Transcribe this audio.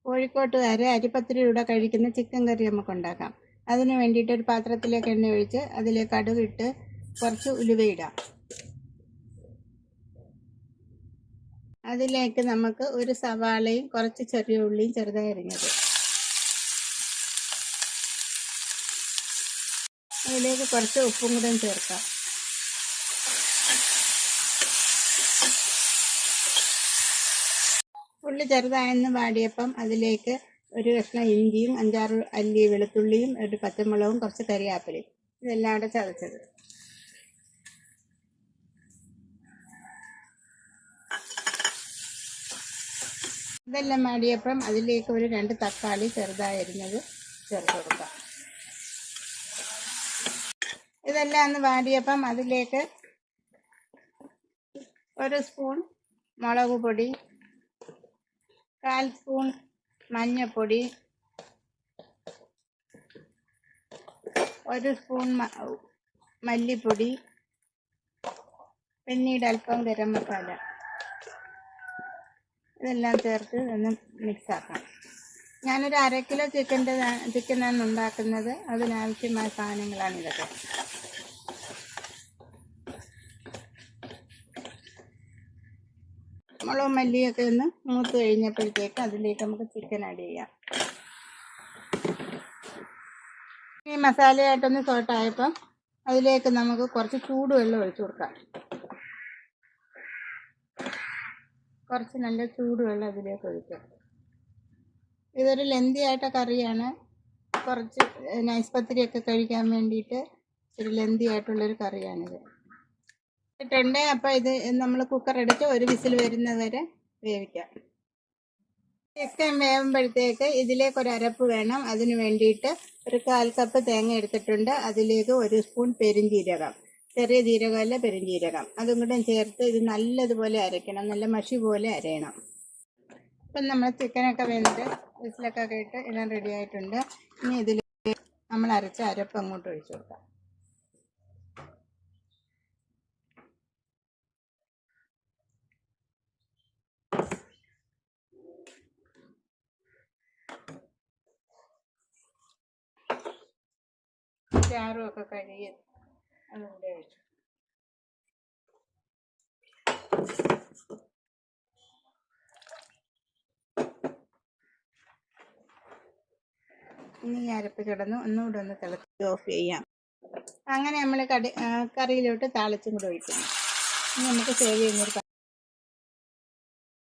കോഴിക്കോട്ടുകാർ അരിപ്പത്തിരിയുടെ കഴിക്കുന്ന ചിക്കൻ കറി നമുക്ക് ഉണ്ടാക്കാം. അതിന് വേണ്ടിയിട്ട് ഒരു പാത്രത്തിലേക്ക് എണ്ണ ഒഴിച്ച് അതിലേക്ക് കടുകിട്ട് കുറച്ച് ഉലുവയിടാം. അതിലേക്ക് നമുക്ക് ഒരു സവാളയും കുറച്ച് ചെറിയ ഉള്ളിയും ചെറുതായി അരിഞ്ഞത്, അതിലേക്ക് കുറച്ച് ഉപ്പും കൂടെ ചേർക്കാം. ഉള്ളി ചെറുതായെന്ന് വാടിയപ്പം അതിലേക്ക് ഒരു കഷ്ണം ഇഞ്ചിയും 5-6 അല്ലി വെളുത്തുള്ളിയും ഒരു പച്ചമുളകും കുറച്ച് കറിവേപ്പിലയും ഇതെല്ലാം കൂടെ ചതച്ചത്, ഇതെല്ലാം വാടിയപ്പം അതിലേക്ക് ഒരു 2 തക്കാളി ചെറുതായി അരിഞ്ഞത് ചേർത്ത് കൊടുക്കാം. ഇതെല്ലാം ഒന്ന് വാടിയപ്പം അതിലേക്ക് 1 സ്പൂൺ മുളക് പൊടി, 1/4 സ്പൂൺ മഞ്ഞൾപ്പൊടി, 1 സ്പൂൺ മല്ലിപ്പൊടി, പിന്നീട് അല്പം ഗരം മസാല, ഇതെല്ലാം ചേർത്ത് ഒന്ന് മിക്സാക്കാം. ഞാനൊരു 1/2 കിലോ ചിക്കനാണ് ഉണ്ടാക്കുന്നത്. അതിനാവശ്യമായ സാധനങ്ങളാണ് ഇതൊക്കെ. മുളകും മല്ലിയൊക്കെ ഒന്ന് മൂത്ത് കഴിഞ്ഞപ്പോഴത്തേക്ക് അതിലേക്ക് നമുക്ക് ചിക്കൻ ആഡ് ചെയ്യാം. ഈ മസാലയായിട്ടൊന്ന് സോട്ടായപ്പം അതിലേക്ക് നമുക്ക് കുറച്ച് ചൂടുവെള്ളം ഒഴിച്ചു കൊടുക്കാം. കുറച്ച് നല്ല ചൂടുവെള്ളം അതിലേക്ക് ഒഴിക്കാം. ഇതൊരു ലെന്തി ആയിട്ട കറിയാണ്. കുറച്ച് നൈസ് പത്തിരിയൊക്കെ കഴിക്കാൻ വേണ്ടിയിട്ട് ഒരു ലെന്തി ആയിട്ടുള്ളൊരു കറിയാണിത്. ഇട്ടുണ്ട്. അപ്പം ഇത് നമ്മൾ കുക്കർ അടിച്ച് 1 വിസിൽ വരുന്നത് വരെ വേവിക്കാം. ചിക്കൻ വേവുമ്പോഴത്തേക്ക് ഇതിലേക്ക് ഒരു അരപ്പ് വേണം. അതിന് വേണ്ടിയിട്ട് ഒരു 1/4 കപ്പ് തേങ്ങ എടുത്തിട്ടുണ്ട്. അതിലേക്ക് 1 സ്പൂൺ പെരുംജീരകം, ചെറിയ ജീരകമല്ല പെരുംജീരകം, അതും കൂടെ ചേർത്ത് ഇത് നല്ലതുപോലെ അരയ്ക്കണം. നല്ല മഷി പോലെ അരയണം. ഇപ്പം നമ്മൾ ചിക്കനൊക്കെ വെന്ത് വിസിലൊക്കെ കേട്ട് എല്ലാം റെഡി ആയിട്ടുണ്ട്. ഇനി ഇതിൽ നമ്മൾ അരച്ച അരപ്പ് അങ്ങോട്ട് ഒഴിച്ചു കൊടുക്കാം. ചാറും ഒക്കെ കഴുകി അതുകൂടെ ഒഴിച്ചു. ഇനി ഈ അരപ്പ് കിടന്ന് ഒന്നുകൂടെ ഒന്ന് തിളച്ച് ഓഫ് ചെയ്യാം. അങ്ങനെ നമ്മൾ കറിയിലോട്ട് താളിച്ചും കൂടെ ഒഴിക്കുന്നു. ഇനി നമുക്ക് സേവ് ചെയ്യുന്നൊരു